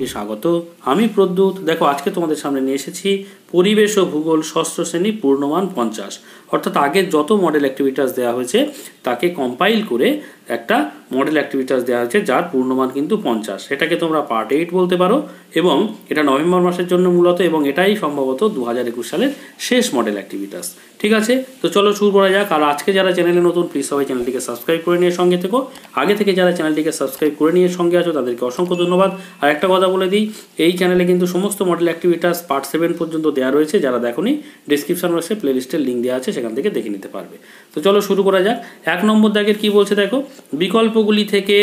সকলকে স্বাগত। আমি প্রদ্যুৎ। দেখো আজকে তোমাদের সামনে নিয়ে এসেছি পরিবেশ ও ভূগোল ষষ্ঠ শ্রেণী পূর্ণমান 50, অর্থাৎ আগের যত মডেল অ্যাক্টিভিটাস দেওয়া হয়েছে তাকে কম্পাইল করে একটা মডেল অ্যাক্টিভিটাস দেওয়া হয়েছে যার পূর্ণমান কিন্তু 50। এটাকে তোমরা পার্ট 8 বলতে পারো এবং এটা নভেম্বর মাসের জন্য মূলত, এবং এটাই সম্ভবত 2021 সালের শেষ মডেল অ্যাক্টিভিটাস। ঠিক আছে, তো চলো শুরু করা যাক। আর আজকে যারা চ্যানেলে নতুন, প্লিজ সবাই চ্যানেলটিকে সাবস্ক্রাইব করে নিয়ে সঙ্গে থেকো। আগে থেকে যারা চ্যানেলটিকে সাবস্ক্রাইব করে নিয়ে সঙ্গে আছো তাদেরকে অসংখ্য ধন্যবাদ। আর একটা কথা বলে দিই, এই চ্যানেলে কিন্তু সমস্ত মডেল অ্যাক্টিভিটাস পার্ট 7 পর্যন্ত দেওয়া রয়েছে। যারা দেখোনি, ডিসক্রিপশন বক্সে প্লেলিস্টের লিঙ্ক দেওয়া আছে, সেখান থেকে দেখে নিতে পারবে। তো চলো শুরু করা যাক। 1 নম্বর দাগের কি বলছে দেখো, বিকল্পগুলি থেকে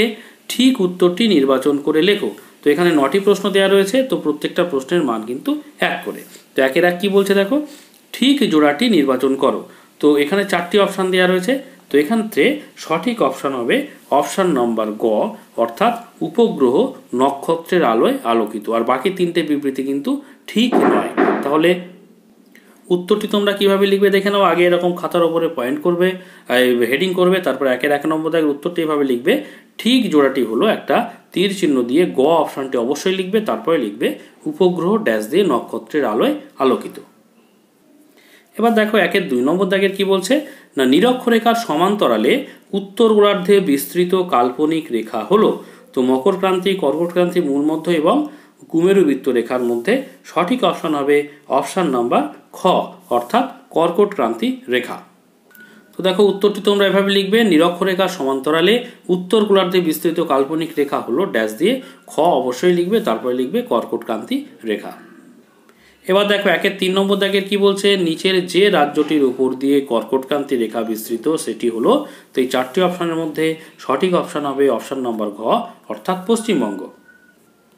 ঠিক উত্তরটি নির্বাচন করে লেখো। তো এখানে 9টি প্রশ্ন দেওয়া রয়েছে, তো প্রত্যেকটা প্রশ্নের মান কিন্তু 1 করে। তো 1-এর 1 কি বলছে দেখো, ঠিক জোড়াটি নির্বাচন করো। তো এখানে 4টি অপশান দেওয়া রয়েছে। তো এখান থেকে সঠিক অপশান হবে অপশান নম্বর গ, অর্থাৎ উপগ্রহ নক্ষত্রের আলোয় আলোকিত। আর বাকি 3টে বিবৃতি কিন্তু ঠিক নয়। তাহলে উত্তরটি তোমরা কিভাবে লিখবে দেখে নাও। আগে এরকম খাতার ওপরে পয়েন্ট করবে, হেডিং করবে, তারপর 1-এর 1 নম্বর দাগের উত্তরটি এভাবে লিখবে। ঠিক জোড়াটি হলো একটা তীর চিহ্ন দিয়ে গ অপশানটি অবশ্যই লিখবে, তারপরে লিখবে উপগ্রহ ড্যাশ দিয়ে নক্ষত্রের আলোয় আলোকিত। এবার দেখো 1-এর 2 নম্বর দাগের কি বলছে না, নিরক্ষরেখার সমান্তরালে উত্তর গোলার্ধে বিস্তৃত কাল্পনিক রেখা হলো। তো মকর ক্রান্তি, কর্কট ক্রান্তি, মূলমধ্য এবং কুমেরু বৃত্ত রেখার মধ্যে সঠিক অপশান হবে অপশান নাম্বার খ, অর্থাৎ কর্কট ক্রান্তি রেখা। তো দেখো উত্তরটি তোমরা এভাবে লিখবে, নিরক্ষরেখার সমান্তরালে উত্তর গোলার্ধে বিস্তৃত কাল্পনিক রেখা হলো ড্যাশ দিয়ে খ অবশ্যই লিখবে, তারপরে লিখবে কর্কট ক্রান্তি রেখা। এবার দেখো 1-এর 3 নম্বর দাগের কি বলছে, নিচের যে রাজ্যটির উপর দিয়ে কর্কটক্রান্তি রেখা বিস্তৃত সেটি হলো। তো এই 4টি অপশানের মধ্যে সঠিক অপশান হবে অপশান নম্বর ঘ, অর্থাৎ পশ্চিমবঙ্গ।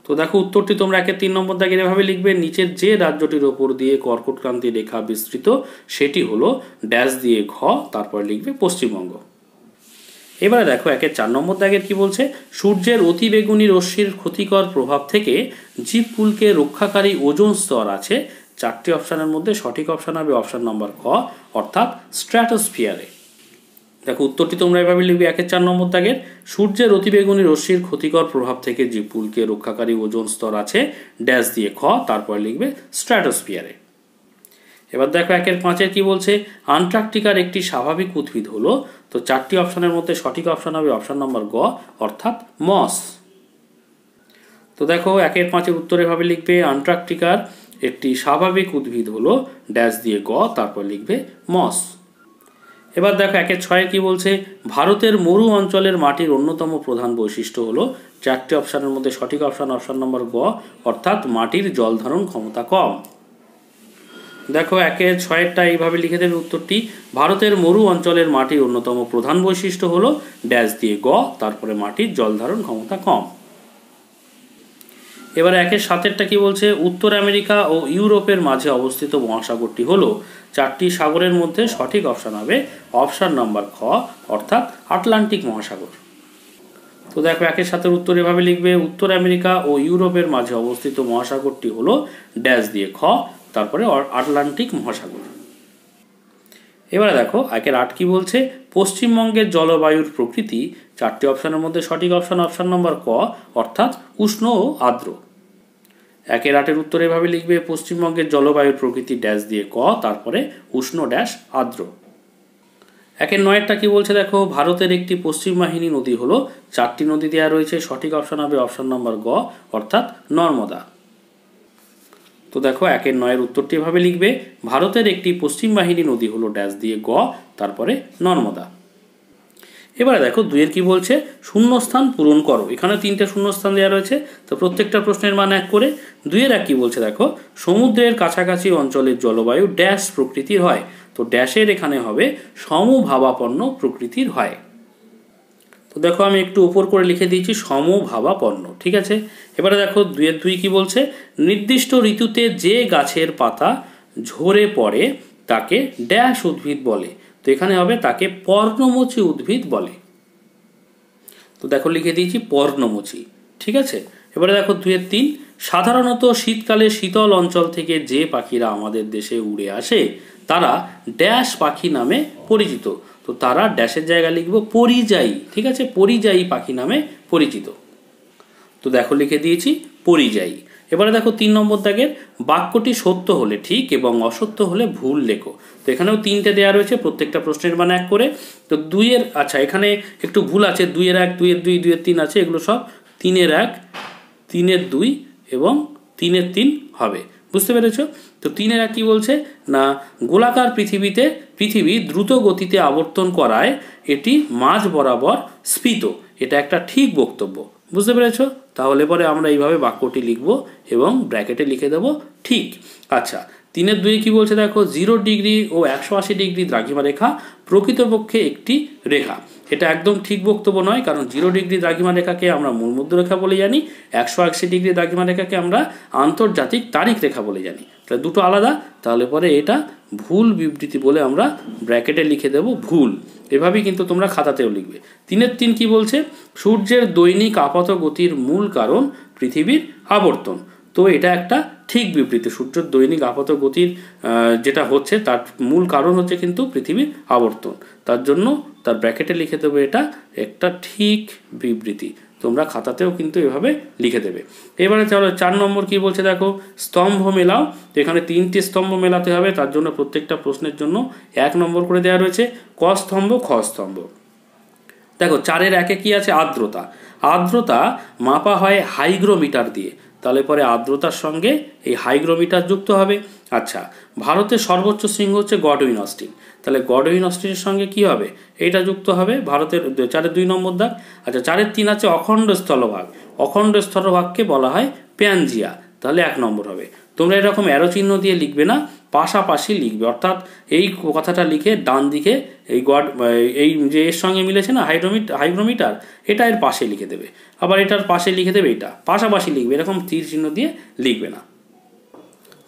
তো দেখো উত্তরটি তোমরা 1-এর 3 নম্বর দাগের এভাবে লিখবে, নিচের যে রাজ্যটির উপর দিয়ে কর্কটক্রান্তি রেখা বিস্তৃত সেটি হলো ড্যাশ দিয়ে ঘ, তারপর লিখবে পশ্চিমবঙ্গ। এবারে দেখো 1-এর 4 নম্বর দাগের কি বলছে, সূর্যের অতিবেগুনি রশ্মির ক্ষতিকর প্রভাব থেকে জীবকুলকে রক্ষাকারী ওজোন স্তর আছে। 4টি অপশানের মধ্যে সঠিক অপশান হবে অপশান নম্বর খ, অর্থাৎ স্ট্র্যাটোস্ফিয়ারে। দেখো উত্তরটি তোমরা এভাবে লিখবে 1-এর 4 নম্বর দাগের, সূর্যের অতিবেগুনি রশ্মির ক্ষতিকর প্রভাব থেকে জীবকুলকে রক্ষাকারী ওজোন স্তর আছে ড্যাশ দিয়ে খ, তারপর লিখবে স্ট্র্যাটোস্ফিয়ারে। এবার দেখো 1-এর 5-এর কি বলছে, আন্টার্কটিকার একটি স্বাভাবিক উদ্ভিদ হলো। তো 4টি অপশানের মধ্যে সঠিক অপশান হবে অপশান নম্বর গ, অর্থাৎ মস। তো দেখো 1-এর 5-এর উত্তর এভাবে লিখবে, আন্টার্কটিকার একটি স্বাভাবিক উদ্ভিদ হলো ড্যাশ দিয়ে গ, তারপর লিখবে মস। এবার দেখো 1-এর 6-এর কি বলছে, ভারতের মরু অঞ্চলের মাটির অন্যতম প্রধান বৈশিষ্ট্য হলো। 4টি অপশানের মধ্যে সঠিক অপশান অপশান নম্বর গ, অর্থাৎ মাটির জল ধারণ ক্ষমতা কম। দেখো 1-এর 6-এরটা এইভাবে লিখে দেবে উত্তরটি, ভারতের মরু অঞ্চলের মাটির অন্যতম প্রধান বৈশিষ্ট্য হলো ড্যাশ দিয়ে গ, তারপরে মাটির জল ধারণ ক্ষমতা কম। এবার 1-এর 7-এরটা কি বলছে, উত্তর আমেরিকা ও ইউরোপের মাঝে অবস্থিত মহাসাগরটি হলো। 4টি সাগরের মধ্যে সঠিক অপশান হবে অপশান নাম্বার খ, অর্থাৎ আটলান্টিক মহাসাগর। তো দেখো 1-এর 7-এর উত্তর এভাবে লিখবে, উত্তর আমেরিকা ও ইউরোপের মাঝে অবস্থিত মহাসাগরটি হলো ড্যাশ দিয়ে খ, তারপরে আটলান্টিক মহাসাগর। এবারে দেখো 1-এর 8 কি বলছে, পশ্চিমবঙ্গের জলবায়ুর প্রকৃতি। 4টি অপশানের মধ্যে সঠিক অপশান অপশান নম্বর ক, অর্থাৎ উষ্ণ ও আর্দ্র। 1-এর 8-এর উত্তর এভাবে লিখবে, পশ্চিমবঙ্গের জলবায়ুর প্রকৃতি ড্যাশ দিয়ে ক, তারপরে উষ্ণ ড্যাশ আর্দ্র। 1-এর 9-এরটা কি বলছে দেখো, ভারতের একটি পশ্চিম বাহিনী নদী হলো। 4টি নদী দেওয়া রয়েছে, সঠিক অপশান হবে অপশান নম্বর গ, অর্থাৎ নর্মদা। তো দেখো 1-এর 9-এর উত্তরটি এভাবে লিখবে, ভারতের একটি পশ্চিম বাহিনী নদী হলো ড্যাশ দিয়ে গ, তারপরে নর্মদা। এবারে দেখো 2-এর কি বলছে, শূন্যস্থান পূরণ করো। এখানে 3টে শূন্যস্থান দেওয়া রয়েছে, তো প্রত্যেকটা প্রশ্নের মান 1 করে। 2-এর 1 কি বলছে দেখো, সমুদ্রের কাছাকাছি অঞ্চলের জলবায়ু ড্যাশ প্রকৃতির হয়। তো ড্যাশের এখানে হবে সমভাবাপন্ন প্রকৃতির হয়। তো দেখো আমি একটু উপর করে লিখে দিয়েছি সমভাবাপন্ন, ঠিক আছে। এবারে দেখো 2-এর 2 কি বলছে, নির্দিষ্ট ঋতুতে যে গাছের পাতা ঝরে পড়ে তাকে ড্যাশ উদ্ভিদ বলে। তো এখানে হবে তাকে পর্ণমোচী উদ্ভিদ বলে। তো দেখো লিখে দিয়েছি পর্ণমোচী, ঠিক আছে। এবারে দেখো 2-এর 3, সাধারণত শীতকালে শীতল অঞ্চল থেকে যে পাখিরা আমাদের দেশে উড়ে আসে তারা ড্যাশ পাখি নামে পরিচিত। তো তারা ড্যাশের জায়গায় লিখব পরিযায়ী, ঠিক আছে, পরিযায়ী পাখি নামে পরিচিত। তো দেখো লিখে দিয়েছি পরিযায়ী। এবারে দেখো 3 নম্বর দাগের বাক্যটি সত্য হলে ঠিক এবং অসত্য হলে ভুল লেখো। তো এখানেও 3টে দেওয়া রয়েছে, প্রত্যেকটা প্রশ্নের মান 1 করে। তো 2-এর আচ্ছা এখানে একটু ভুল আছে, 2-এর 1, 2-এর 2, 2-এর 3 আছে, এগুলো সব 3-এর 1, 3-এর 2 এবং 3-এর 3 হবে। বুঝতে পেরেছো? তো 3-এর 1 কি বলছে না, গোলাকার পৃথিবী দ্রুত গতিতে আবর্তন করায় এটি মাঝ বরাবর স্ফীত। এটা একটা ঠিক বক্তব্য। বুঝতে পেরেছো? তাহলে পরে আমরা এইভাবে বাক্যটি লিখব এবং ব্র্যাকেটে লিখে দেব ঠিক। আচ্ছা 3-এর 2 কি বলছে দেখো, 0 ডিগ্রি ও 180 ডিগ্রি দ্রাঘিমা রেখা প্রকৃতপক্ষে একটি রেখা। এটা একদম ঠিক বক্তব্য নয়, কারণ 0 ডিগ্রি দ্রাঘিমা রেখাকে আমরা মূলমধ্যরেখা বলে জানি, 180 ডিগ্রি দ্রাঘিমা রেখাকে আমরা আন্তর্জাতিক তারিখ রেখা বলে জানি। তাহলে দুটো আলাদা, তাহলে পরে এটা ভুল বিবৃতি বলে আমরা ব্র্যাকেটে লিখে দেব ভুল। এভাবেই কিন্তু তোমরা খাতাতেও লিখবে। 3-এর 3 কি বলছে, সূর্যের দৈনিক আপাত গতির মূল কারণ পৃথিবীর আবর্তন। তো এটা একটা ঠিক বিবৃতি। সূর্যের দৈনিক আপাত গতির যেটা হচ্ছে তার মূল কারণ হচ্ছে কিন্তু পৃথিবীর আবর্তন, তার জন্য তার ব্র্যাকেটে লিখে দেবে এটা একটা ঠিক বিবৃতি। তোমরা খাতাতেও কিন্তু এভাবে লিখে দেবে। এবারে চলো 4 নম্বর কি বলছে দেখো, স্তম্ভ মেলাও। তো এখানে 3টে স্তম্ভ মেলাতে হবে, তার জন্য প্রত্যেকটা প্রশ্নের জন্য 1 নম্বর করে দেওয়া রয়েছে। ক স্তম্ভ, খ স্তম্ভ। দেখো 4-এর 1-এ কি আছে, আর্দ্রতা। আর্দ্রতা মাপা হয় হাইগ্রোমিটার দিয়ে, তাহলে পরে আর্দ্রতার সঙ্গে এই হাইগ্রোমিটার যুক্ত হবে। আচ্ছা ভারতের সর্বোচ্চ শৃঙ্গ হচ্ছে গডউইন অস্টিন, তাহলে গডউইন অস্টিনের সঙ্গে কি হবে, এইটা যুক্ত হবে ভারতের। 4-এর 2 নম্বর দাগ। আচ্ছা 4-এর 3 আছে অখণ্ড স্থলভাগ। অখণ্ড স্থলভাগকে বলা হয় প্যানজিয়া, তাহলে 1 নম্বর হবে। তোমরা এরকম অ্যারো চিহ্ন দিয়ে লিখবে না, পাশাপাশি লিখবে, অর্থাৎ এই কথাটা লিখে ডান দিকে এই যে এর সঙ্গে মিলেছে না হাইগ্রোমিটার, এটা এর পাশে লিখে দেবে, আবার এটার পাশে লিখে দেবে, এটা পাশাপাশি লিখবে, এরকম তীর চিহ্ন দিয়ে লিখবে না।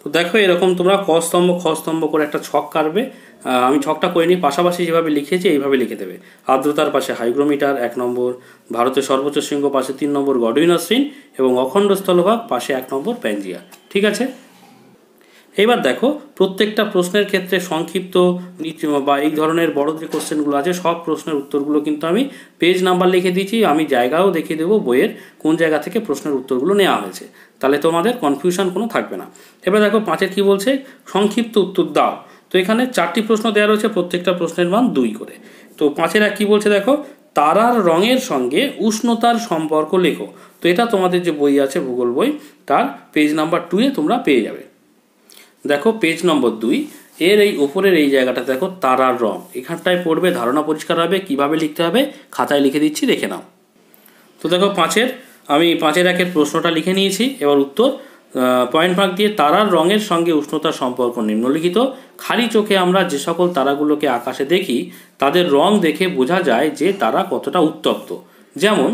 তো দেখো এরকম তোমরা ক স্তম্ভ খ স্তম্ভ করে একটা ছক কাটবে। আমি ছকটা করে নিই, পাশাপাশি যেভাবে লিখেছি এইভাবে লিখে দেবে। আর্দ্রতার পাশে হাইগ্রোমিটার 1 নম্বর, ভারতের সর্বোচ্চ শৃঙ্গ পাশে 3 নম্বর গডউইন অস্টিন এবং অখণ্ড স্থলভাগ পাশে 1 নম্বর প্যানজিয়া। ঠিক আছে? এবার দেখো প্রত্যেকটা প্রশ্নের ক্ষেত্রে সংক্ষিপ্ত বা এই ধরনের বড় যে কোশ্চেনগুলো আছে সব প্রশ্নের উত্তরগুলো কিন্তু আমি পেজ নাম্বার লিখে দিয়েছি, আমি জায়গাও দেখিয়ে দেবো বইয়ের কোন জায়গা থেকে প্রশ্নের উত্তরগুলো নেওয়া হয়েছে, তাহলে তোমাদের কনফিউশন কোনো থাকবে না। এবার দেখো 5-এর কি বলছে, সংক্ষিপ্ত উত্তর দাও। তো এখানে 4টি প্রশ্ন দেওয়া রয়েছে, প্রত্যেকটা প্রশ্নের মান 2 করে। তো 5-এর কি বলছে দেখো, তারার রঙের সঙ্গে উষ্ণতার সম্পর্ক লেখো। তো এটা তোমাদের যে বই আছে ভূগোল বই, তার পেজ নাম্বার 2-এ তোমরা পেয়ে যাবে। দেখো পেজ নম্বর 2 এর এই উপরের এই জায়গাটা দেখো তারার রং, এখানটায় পড়বে, ধারণা পরিষ্কার হবে, কিভাবে লিখতে হবে খাতায় লিখে দিচ্ছি, দেখে নাও। তো দেখো 5-এর আমি 5-এর 1-এর প্রশ্নটা লিখে নিয়েছি। এবার উত্তর পয়েন্ট ভাগ দিয়ে, তারার রঙের সঙ্গে উষ্ণতার সম্পর্ক নিম্নলিখিত। খালি চোখে আমরা যে সকল তারাগুলোকে আকাশে দেখি তাদের রং দেখে বোঝা যায় যে তারা কতটা উত্তপ্ত। যেমন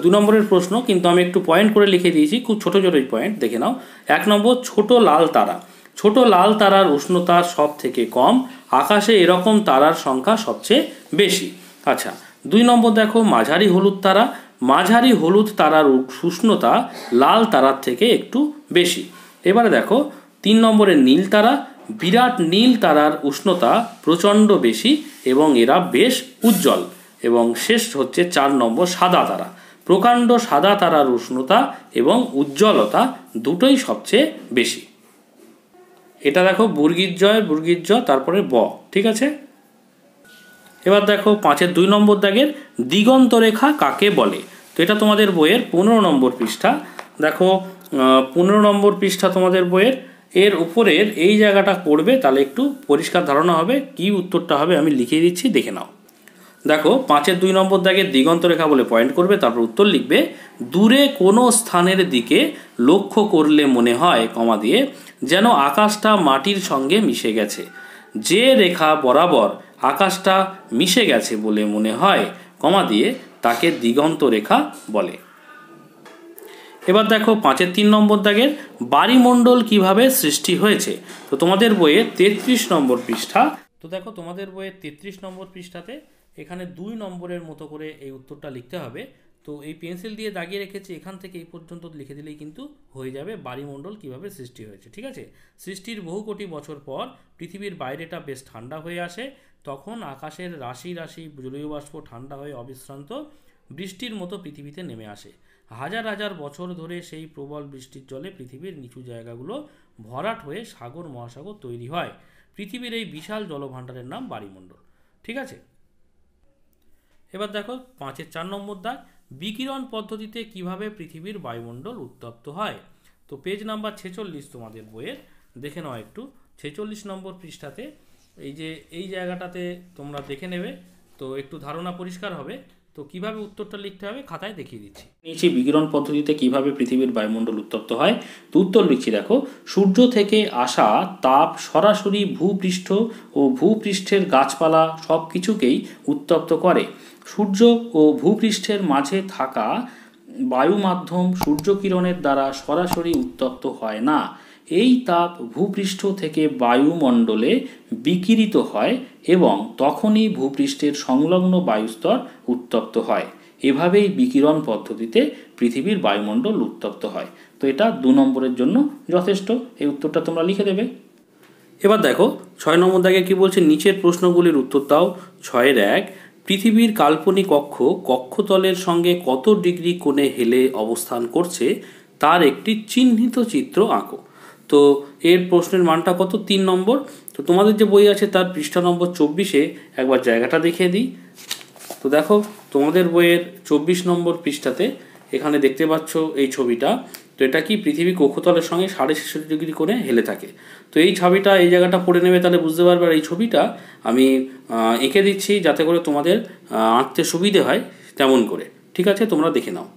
2 নম্বরের প্রশ্ন, কিন্তু আমি একটু পয়েন্ট করে লিখে দিয়েছি, খুব ছোট ছোট পয়েন্ট, দেখে নাও। 1 নম্বর, ছোট লাল তারা। ছোট লাল তারার উষ্ণতা সব থেকে কম, আকাশে এরকম তারার সংখ্যা সবচেয়ে বেশি। আচ্ছা 2 নম্বর দেখো, মাঝারি হলুদ তারা। মাঝারি হলুদ তারার উষ্ণতা লাল তারার থেকে একটু বেশি। এবারে দেখো 3 নম্বরের নীল তারা। বিরাট নীল তারার উষ্ণতা প্রচণ্ড বেশি এবং এরা বেশ উজ্জ্বল। এবং শেষ হচ্ছে 4 নম্বর সাদা তারা। প্রকাণ্ড সাদা তারার উষ্ণতা এবং উজ্জ্বলতা দুটোই সবচেয়ে বেশি। এটা দেখো বর্গীর জ তারপরে ব। ঠিক আছে? এবার দেখো 5-এর 2 নম্বর দাগের দিগন্ত রেখা কাকে বলে। তো এটা তোমাদের বইয়ের 15 নম্বর পৃষ্ঠা। দেখো 15 নম্বর পৃষ্ঠা তোমাদের বইয়ের, এর উপরের এই জায়গাটা পড়বে, তাহলে একটু পরিষ্কার ধারণা হবে কি উত্তরটা হবে। আমি লিখে দিচ্ছি, দেখে নাও। দেখো 5-এর 2 নম্বর দাগের দিগন্ত রেখা বলে পয়েন্ট করবে, তারপর উত্তর লিখবে। দূরে কোনো স্থানের দিকে লক্ষ্য করলে মনে হয় কমা দিয়ে যেন আকাশটা মাটির সঙ্গে মিশে গেছে। যে রেখা বরাবর আকাশটা মিশে গেছে বলে মনে হয় কমা দিয়ে তাকে দিগন্ত রেখা বলে। এবার দেখো 5-এর 3 নম্বর দাগের বায়ুমণ্ডল কিভাবে সৃষ্টি হয়েছে। তো তোমাদের বইয়ে 33 নম্বর পৃষ্ঠা। তো দেখো তোমাদের বইয়ের 33 নম্বর পৃষ্ঠাতে এখানে 2 নম্বরের মতো করে এই উত্তরটা লিখতে হবে। তো এই পেন্সিল দিয়ে দাগিয়ে রেখেছি, এখান থেকে এই পর্যন্ত লিখে দিলেই কিন্তু হয়ে যাবে বায়ুমণ্ডল কিভাবে সৃষ্টি হয়েছে। ঠিক আছে? সৃষ্টির বহু কোটি বছর পর পৃথিবীর বাইরেটা বেশ ঠান্ডা হয়ে আসে, তখন আকাশের রাশি রাশি জলীয় বাষ্প ঠান্ডা হয়ে অবিশ্রান্ত বৃষ্টির মতো পৃথিবীতে নেমে আসে। হাজার হাজার বছর ধরে সেই প্রবল বৃষ্টির জলে পৃথিবীর নিচু জায়গাগুলো ভরাট হয়ে সাগর মহাসাগর তৈরি হয়। পৃথিবীর এই বিশাল জলভাণ্ডারের নাম বায়ুমণ্ডল। ঠিক আছে, এবার দেখো 5-এর 4 নম্বর দাগ, বিকিরণ পদ্ধতিতে কিভাবে পৃথিবীর বায়ুমণ্ডল উত্তপ্ত হয়। তো পেজ নাম্বার 46 তোমাদের বইয়ের, দেখে নাও একটু 46 নম্বর পৃষ্ঠাতে এই জায়গাটাতে তোমরা দেখে নেবে, তো একটু ধারণা পরিষ্কার হবে। তো কিভাবে উত্তরটা লিখতে হবে খাতায় দেখিয়ে দিচ্ছি। নিচে বিকিরণ পদ্ধতিতে কিভাবে পৃথিবীর বায়ুমণ্ডল উত্তপ্ত হয়, তো উত্তর লিখছি দেখো। সূর্য থেকে আসা তাপ সরাসরি ভূপৃষ্ঠ ও ভূপৃষ্ঠের গাছপালা সব কিছুকেই উত্তপ্ত করে। সূর্য ও ভূপৃষ্ঠের মাঝে থাকা বায়ু মাধ্যম সূর্যকিরণের দ্বারা সরাসরি উত্তপ্ত হয় না। এই তাপ ভূপৃষ্ঠ থেকে বায়ুমণ্ডলে বিকিরিত হয় এবং তখনই ভূপৃষ্ঠের সংলগ্ন বায়ুস্তর উত্তপ্ত হয়। এভাবেই বিকিরণ পদ্ধতিতে পৃথিবীর বায়ুমণ্ডল উত্তপ্ত হয়। তো এটা 2 নম্বরের জন্য যথেষ্ট, এই উত্তরটা তোমরা লিখে দেবে। এবার দেখো 6 নম্বর দাগে কি বলছে, নিচের প্রশ্নগুলির উত্তর দাও। 6-এর 1, পৃথিবীর কাল্পনিক কক্ষ কক্ষতলের সঙ্গে কত ডিগ্রি কোণে হেলে অবস্থান করছে তার একটি চিহ্নিত চিত্র আঁকো। তো এর প্রশ্নের মানটা কত, 3 নম্বর। তো তোমাদের যে বই আছে তার পৃষ্ঠা নম্বর 24-এ একবার জায়গাটা দেখিয়ে দিই। তো দেখো তোমাদের বইয়ের 24 নম্বর পৃষ্ঠাতে এখানে দেখতে পাচ্ছ এই ছবিটা। তো এটা কি, পৃথিবী কক্ষতলের সঙ্গে 66.5 ডিগ্রি কোণে হেলে থাকে। তো এই ছবিটা এই জায়গাটা পড়ে নেবে, তাহলে বুঝতে পারবে। আর এই ছবিটা আমি এঁকে দিচ্ছি যাতে করে তোমাদের আঁকতে সুবিধে হয় তেমন করে। ঠিক আছে, তোমরা দেখে নাও।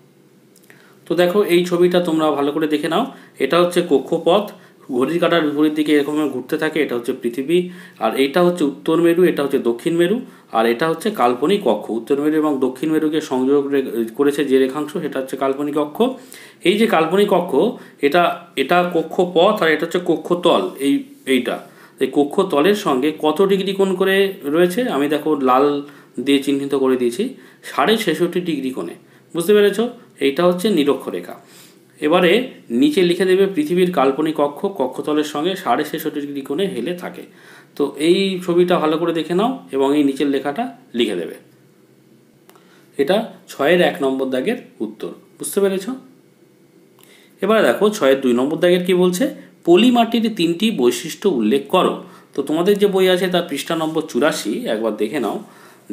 তো দেখো এই ছবিটা তোমরা ভালো করে দেখে নাও। এটা হচ্ছে কক্ষপথ, ঘড়ির কাঁটার বিপরীত দিকে এরকম ঘুরতে থাকে। এটা হচ্ছে পৃথিবী, আর এটা হচ্ছে উত্তর মেরু, এটা হচ্ছে দক্ষিণ মেরু, আর এটা হচ্ছে কাল্পনিক কক্ষ। উত্তর মেরু এবং দক্ষিণ মেরুকে সংযোগ করেছে যে রেখাংশ, সেটা হচ্ছে কাল্পনিক কক্ষ। এই যে কাল্পনিক কক্ষ, এটা কক্ষপথ আর এটা হচ্ছে কক্ষতল। এইটা এই কক্ষতলের সঙ্গে কত ডিগ্রি কোণ করে রয়েছে, আমি দেখো লাল দিয়ে চিহ্নিত করে দিয়েছি, 66.5 ডিগ্রি কোণে। বুঝতে পেরেছ? এইটা হচ্ছে নিরক্ষরেখা। এবারে নিচে লিখে দেবে পৃথিবীর কাল্পনিক কক্ষ কক্ষতলের সঙ্গে 66.5 ডিগ্রি কোণে হেলে থাকে। তো এই ছবিটা ভালো করে দেখে নাও এবং এই নিচের লেখাটা লিখে দেবে। এটা 6-এর 1 নম্বর দাগের উত্তর। বুঝতে পেরেছ? এবারে দেখো 6-এর 2 নম্বর দাগের কি বলছে, পলিমাটির 3টি বৈশিষ্ট্য উল্লেখ করো। তো তোমাদের যে বই আছে তার পৃষ্ঠা নম্বর 84 একবার দেখে নাও,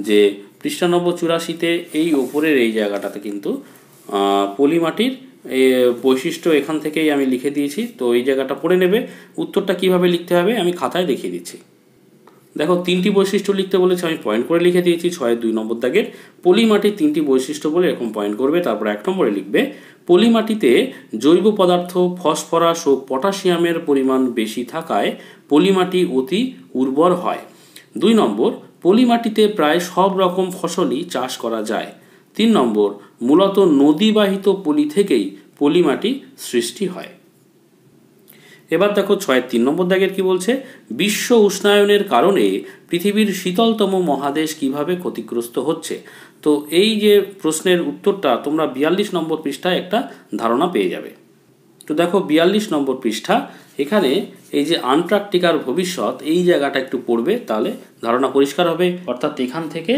যে পৃষ্ঠা নম্বর 84-তে এই ওপরের এই জায়গাটাতে কিন্তু পলিমাটির বৈশিষ্ট্য এখান থেকেই আমি লিখে দিয়েছি। তো এই জায়গাটা পড়ে নেবে। উত্তরটা কিভাবে লিখতে হবে আমি খাতায় দেখিয়ে দিচ্ছি। দেখো 3টি বৈশিষ্ট্য লিখতে বলেছে, আমি পয়েন্ট করে লিখে দিয়েছি। 6-এর 2 নম্বর দাগের পলিমাটির 3টি বৈশিষ্ট্য বলে এরকম পয়েন্ট করবে। তারপর 1 নম্বরে লিখবে, পলিমাটিতে জৈব পদার্থ ফসফরাস ও পটাশিয়ামের পরিমাণ বেশি থাকায় পলিমাটি অতি উর্বর হয়। 2 নম্বর, পলিমাটিতে প্রায় সব রকম ফসলই চাষ করা যায়। 3 নম্বর, মূলত নদীবাহিত পলি থেকেই পলিমাটি সৃষ্টি হয়। এবার দেখো 6-এর 3 নম্বর দাগের কি বলছে, বিশ্ব উষ্ণায়নের কারণে পৃথিবীর শীতলতম মহাদেশ কিভাবে ক্ষতিগ্রস্ত হচ্ছে। তো এই যে প্রশ্নের উত্তরটা তোমরা 42 নম্বর পৃষ্ঠায় একটা ধারণা পেয়ে যাবে। তো দেখো 42 নম্বর পৃষ্ঠা, এখানে এই যে আন্টার্কটিকার ভবিষ্যৎ, এই জায়গাটা একটু পড়বে, তাহলে ধারণা পরিষ্কার হবে। অর্থাৎ এখান থেকে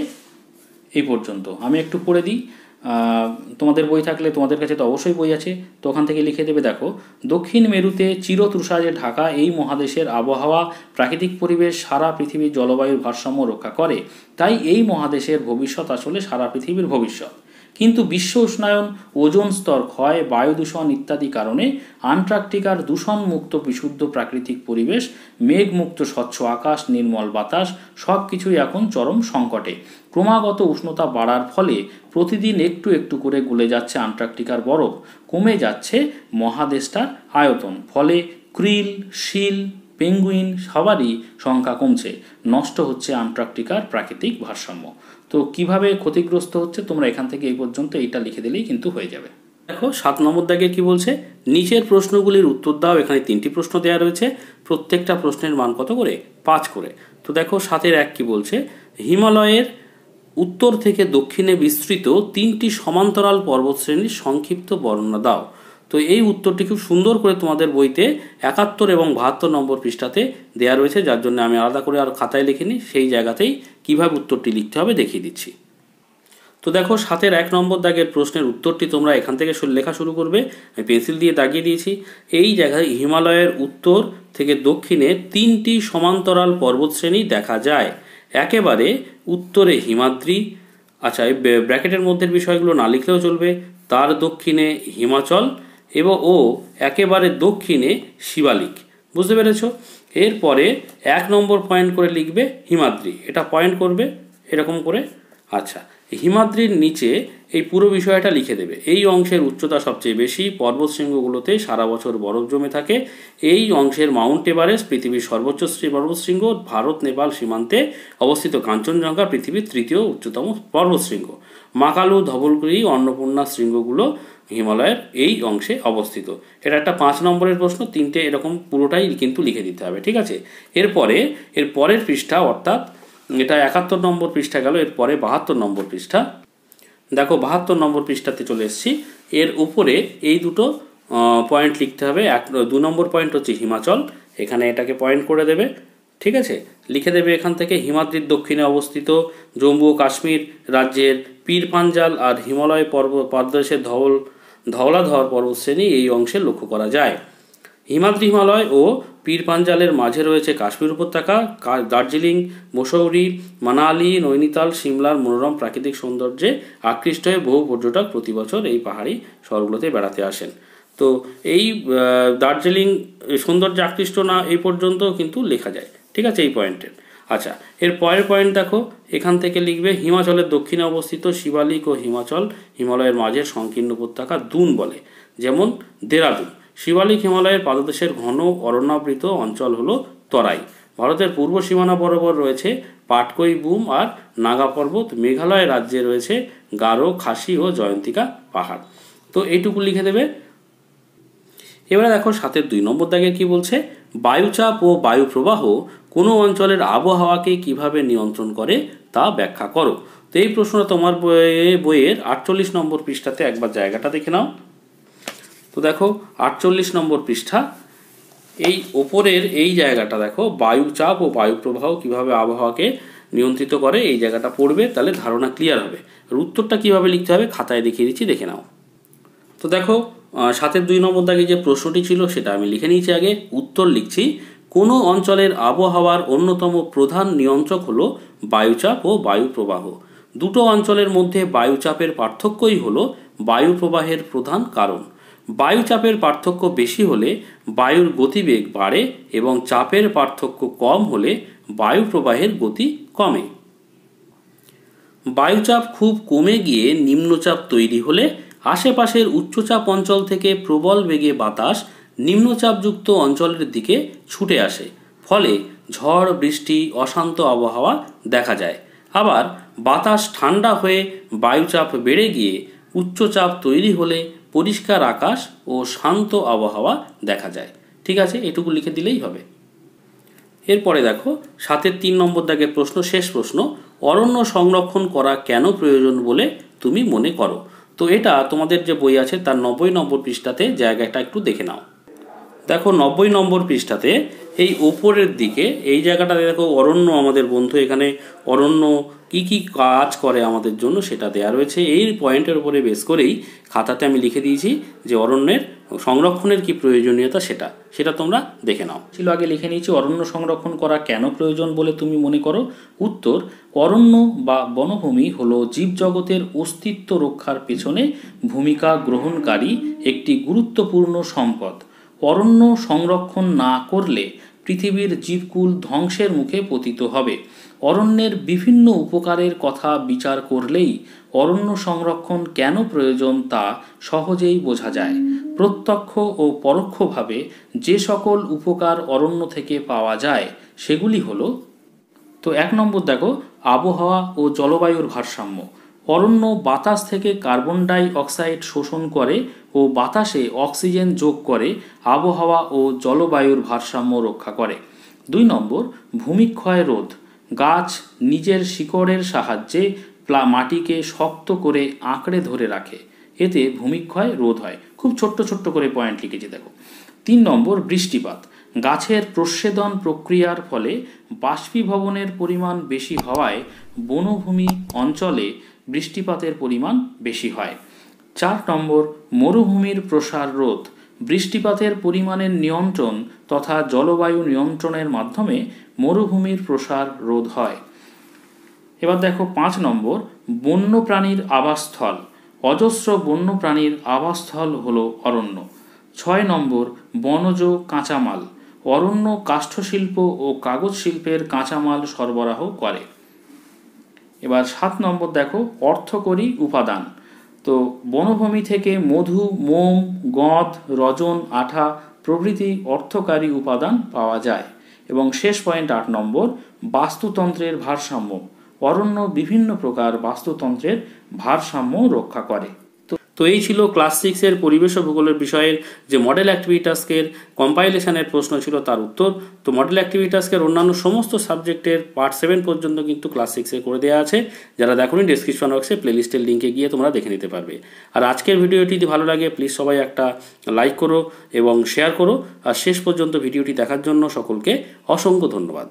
এই পর্যন্ত আমি একটু পড়ে দিই। তোমাদের বই থাকলে, তোমাদের কাছে তো অবশ্যই বই আছে, তো ওখান থেকে লিখে দেবে। দেখো, দক্ষিণ মেরুতে চিরতুষারে ঢাকা এই মহাদেশের আবহাওয়া, প্রাকৃতিক পরিবেশ সারা পৃথিবীর জলবায়ুর ভারসাম্য রক্ষা করে। তাই এই মহাদেশের ভবিষ্যৎ আসলে সারা পৃথিবীর ভবিষ্যৎ। কিন্তু বিশ্ব উষ্ণায়ন, ওজোন স্তর ক্ষয়, বায়ু দূষণ ইত্যাদি কারণে আন্টার্কটিকার দূষণমুক্ত বিশুদ্ধ প্রাকৃতিক পরিবেশ, মেঘমুক্ত স্বচ্ছ আকাশ, নির্মল বাতাস সব কিছুই এখন চরম সংকটে। ক্রমাগত উষ্ণতা বাড়ার ফলে প্রতিদিন একটু একটু করে গলে যাচ্ছে আন্টার্কটিকার বরফ, কমে যাচ্ছে মহাদেশটার আয়তন। ফলে ক্রিল, শিল, পেঙ্গুইন সবারই সংখ্যা কমছে, নষ্ট হচ্ছে আন্টার্কটিকার প্রাকৃতিক ভারসাম্য। তো কিভাবে ক্ষতিগ্রস্ত হচ্ছে তোমরা এখান থেকে এই পর্যন্ত এইটা লিখে দিলেই কিন্তু হয়ে যাবে। দেখো 7 নম্বর দাগে কি বলছে, নিচের প্রশ্নগুলির উত্তর দাও। এখানে 3টি প্রশ্ন দেওয়া রয়েছে, প্রত্যেকটা প্রশ্নের মান কত করে, 5 করে। তো দেখো 7-এর 1 কি বলছে, হিমালয়ের উত্তর থেকে দক্ষিণে বিস্তৃত 3টি সমান্তরাল পর্বতশ্রেণীর সংক্ষিপ্ত বর্ণনা দাও। তো এই উত্তরটি খুব সুন্দর করে তোমাদের বইতে 71 এবং 72 নম্বর পৃষ্ঠাতে দেওয়া রয়েছে, যার জন্য আমি আলাদা করে আর খাতায় লিখিনি। সেই জায়গাতেই কিভাবে উত্তরটি লিখতে হবে দেখিয়ে দিচ্ছি। তো দেখো 7-এর 1 নম্বর দাগের প্রশ্নের উত্তরটি তোমরা এখান থেকে লেখা শুরু করবে। আমি পেন্সিল দিয়ে দাগিয়ে দিয়েছি। এই জায়গায় হিমালয়ের উত্তর থেকে দক্ষিণে 3টি সমান্তরাল পর্বতশ্রেণী দেখা যায়। একেবারে উত্তরে হিমাদ্রি, আচ্ছা এই ব্র্যাকেটের মধ্যের বিষয়গুলো না লিখলেও চলবে, তার দক্ষিণে হিমাচল ও একেবারে দক্ষিণে শিবালিক। বুঝতে পেরেছ? এরপরে 1 নম্বর পয়েন্ট করে লিখবে হিমাদ্রি, এটা পয়েন্ট করবে এরকম করে। আচ্ছা, হিমাদ্রির নিচে এই পুরো বিষয়টা লিখে দেবে। এই অংশের উচ্চতা সবচেয়ে বেশি, পর্বত শৃঙ্গগুলোতে সারা বছর বরফ জমে থাকে। এই অংশের মাউন্ট এভারেস্ট পৃথিবীর সর্বোচ্চ পর্বতশৃঙ্গ, ভারত নেপাল সীমান্তে অবস্থিত কাঞ্চনজঙ্ঘা পৃথিবীর 3য় উচ্চতম পর্বতশৃঙ্গ। মাকালু, ধবলগিরি, অন্নপূর্ণা শৃঙ্গগুলো হিমালয়ের এই অংশে অবস্থিত। এটা একটা 5 নম্বরের প্রশ্ন, 3টে এরকম পুরোটাই কিন্তু লিখে দিতে হবে, ঠিক আছে? এর পরের পৃষ্ঠা, অর্থাৎ এটা 71 নম্বর পৃষ্ঠা গেল, এরপরে 72 নম্বর পৃষ্ঠা। দেখো 72 নম্বর পৃষ্ঠাতে চলে এসেছি। এর উপরে এই দুটো পয়েন্ট লিখতে হবে। 2 নম্বর পয়েন্ট হচ্ছে হিমাচল, এখানে এটাকে পয়েন্ট করে দেবে, ঠিক আছে? লিখে দেবে এখান থেকে হিমাদ্রির দক্ষিণে অবস্থিত জম্মু ও কাশ্মীর রাজ্যের পীর পাঞ্জাল আর হিমালয় পাদদেশের ধওলাধর পর্বতশ্রেণী এই অংশে লক্ষ্য করা যায়। হিমালয় ও পীর পাঞ্জালের মাঝে রয়েছে কাশ্মীর উপত্যকা। দার্জিলিং, মসৌরি, মানালি, নৈনিতাল, সিমলার মনোরম প্রাকৃতিক সৌন্দর্যে আকৃষ্ট হয়ে বহু পর্যটক প্রতি বছর এই পাহাড়ি শহরগুলোতে বেড়াতে আসেন। তো এই দার্জিলিং সৌন্দর্যে আকৃষ্ট না এই পর্যন্ত কিন্তু লেখা যায়, ঠিক আছে, এই পয়েন্টের। আচ্ছা, এর পরের পয়েন্ট দেখো, এখান থেকে লিখবে হিমাচলের দক্ষিণে অবস্থিত শিবালিক ও হিমালয়ের মাঝের সংকীর্ণ উপত্যকা দুন বলে, যেমন দেরাদুন। শিবালিক হিমালয়ের পাদদেশের ঘন অরণ্যাবৃত অঞ্চল হলো তরাই। ভারতের পূর্ব সীমানা বরাবর রয়েছে পাটকই বুম আর নাগা পর্বত। মেঘালয় রাজ্যে রয়েছে গারো, খাসি ও জয়ন্তিকা পাহাড়। তো এইটুকু লিখে দেবে। এবারে দেখো 7-এর 2 নম্বর দাগে কি বলছে, বায়ুচাপ ও বায়ু প্রবাহ কোনো অঞ্চলের আবহাওয়াকে কিভাবে নিয়ন্ত্রণ করে তা ব্যাখ্যা করো। তো এই প্রশ্নটা তোমার বইয়ের 48 নম্বর পৃষ্ঠাতে একবার জায়গাটা দেখে নাও। তো দেখো 48 নম্বর পৃষ্ঠা, এই ওপরের এই জায়গাটা দেখো, বায়ুচাপ ও বায়ু প্রবাহ কিভাবে আবহাওয়াকে নিয়ন্ত্রিত করে, এই জায়গাটা পড়বে, তাহলে ধারণা ক্লিয়ার হবে। আর উত্তরটা কিভাবে লিখতে হবে খাতায় দেখিয়ে দিচ্ছি, দেখে নাও। তো দেখো 7-এর 2 নম্বর দাগে যে প্রশ্নটি ছিল সেটা আমি লিখে নিয়েছি আগে, উত্তর লিখছি। কোনো অঞ্চলের আবহাওয়ার অন্যতম প্রধান নিয়ন্ত্রক হলো বায়ুচাপ ও বায়ু প্রবাহ। দুটো অঞ্চলের মধ্যে বায়ুচাপের পার্থক্যই হলো বায়ু প্রবাহের প্রধান কারণ। বায়ুচাপের পার্থক্য বেশি হলে বায়ুর গতিবেগ বাড়ে এবং চাপের পার্থক্য কম হলে বায়ু প্রবাহের গতি কমে। বায়ুচাপ খুব কমে গিয়ে নিম্নচাপ তৈরি হলে আশেপাশের উচ্চচাপ অঞ্চল থেকে প্রবল বেগে বাতাস নিম্নচাপযুক্ত অঞ্চলের দিকে ছুটে আসে, ফলে ঝড়, বৃষ্টি, অশান্ত আবহাওয়া দেখা যায়। আবার বাতাস ঠান্ডা হয়ে বায়ুচাপ বেড়ে গিয়ে উচ্চচাপ তৈরি হলে পরিষ্কার আকাশ ও শান্ত আবহাওয়া দেখা যায়। ঠিক আছে, এটুকু লিখে দিলেই হবে। এরপরে দেখো 7-এর 3 নম্বর দাগের প্রশ্ন, শেষ প্রশ্ন, অরণ্য সংরক্ষণ করা কেন প্রয়োজন বলে তুমি মনে করো। তো এটা তোমাদের যে বই আছে তার 90 নম্বর পৃষ্ঠাতে জায়গাটা একটু দেখে নাও। দেখো 90 নম্বর পৃষ্ঠাতে এই ওপরের দিকে এই জায়গাটাতে দেখো অরণ্য, আমাদের বন্ধু এখানে অরণ্য কি কি কাজ করে আমাদের জন্য সেটা দেয়া রয়েছে। এই পয়েন্টের উপরে বেস করেই খাতাতে আমি লিখে দিয়েছি যে অরণ্যের সংরক্ষণের কি প্রয়োজনীয়তা সেটা তোমরা দেখে নাও। ছিল আগে লিখে নিয়েছি অরণ্য সংরক্ষণ করা কেন প্রয়োজন বলে তুমি মনে করো। উত্তর, অরণ্য বা বনভূমি হলো জীবজগতের অস্তিত্ব রক্ষার পেছনে ভূমিকা গ্রহণকারী একটি গুরুত্বপূর্ণ সম্পদ। অরণ্য সংরক্ষণ না করলে পৃথিবীর জীবকুল ধ্বংসের মুখে পতিত হবে। অরণ্যের বিভিন্ন উপকারের কথা বিচার করলেই অরণ্য সংরক্ষণ কেন প্রয়োজন তা সহজেই বোঝা যায়। প্রত্যক্ষ ও পরোক্ষভাবে যে সকল উপকার অরণ্য থেকে পাওয়া যায় সেগুলি হলো, তো 1 নম্বর দেখো, আবহাওয়া ও জলবায়ুর ভারসাম্য। অরণ্য বাতাস থেকে কার্বন ডাই অক্সাইড শোষণ করে ও বাতাসে অক্সিজেন যোগ করে আবহাওয়া ও জলবায়ুর ভারসাম্য রক্ষা করে। 2 নম্বর, ভূমিক্ষয় রোধ। গাছ নিজের শিকড়ের সাহায্যে মাটিকে শক্ত করে আঁকড়ে ধরে রাখে, এতে ভূমিক্ষয় রোধ হয়। খুব ছোট্ট ছোট্ট করে পয়েন্ট লিখেছি দেখো। 3 নম্বর, বৃষ্টিপাত। গাছের প্রচ্ছেদন প্রক্রিয়ার ফলে বাষ্পীভবনের পরিমাণ বেশি হওয়ায় বনভূমি অঞ্চলে বৃষ্টিপাতের পরিমাণ বেশি হয়। 4 নম্বর, মরুভূমির প্রসার রোধ। বৃষ্টিপাতের পরিমাণের নিয়ন্ত্রণ তথা জলবায়ু নিয়ন্ত্রণের মাধ্যমে মরুভূমির প্রসার রোধ হয়। এবার দেখো 5 নম্বর, বন্যপ্রাণীর আবাসস্থল। অজস্র বন্যপ্রাণীর আবাসস্থল হলো অরণ্য। 6 নম্বর, বনজ কাঁচামাল। অরণ্য কাষ্ঠশিল্প ও কাগজ শিল্পের কাঁচামাল সরবরাহ করে। এবার 7 নম্বর দেখো, অর্থকরী উপাদান। তো বনভূমি থেকে মধু, মোম, গঁদ, রজন, আঠা প্রভৃতি অর্থকারী উপাদান পাওয়া যায়। এবং শেষ পয়েন্ট 8 নম্বর, বাস্তুতন্ত্রের ভারসাম্য। অরণ্য বিভিন্ন প্রকার বাস্তুতন্ত্রের ভারসাম্য রক্ষা করে। তো এই ছিল ক্লাস 6-এর পরিবেশ ও ভূগোলের বিষয়ের যে মডেল অ্যাক্টিভিটি টাস্কের কম্পাইলেশনের প্রশ্ন ছিল তার উত্তর। তো মডেল অ্যাক্টিভিটি টাস্কের অন্যান্য সমস্ত সাবজেক্টের পার্ট 7 পর্যন্ত কিন্তু ক্লাস 6-এ করে দেওয়া আছে। যারা দেখোনি ডেসক্রিপশন বক্সে প্লেলিস্টের লিঙ্কে গিয়ে তোমরা দেখে নিতে পারবে। আর আজকের ভিডিওটি যদি ভালো লাগে প্লিজ সবাই একটা লাইক করো এবং শেয়ার করো। আর শেষ পর্যন্ত ভিডিওটি দেখার জন্য সকলকে অসংখ্য ধন্যবাদ।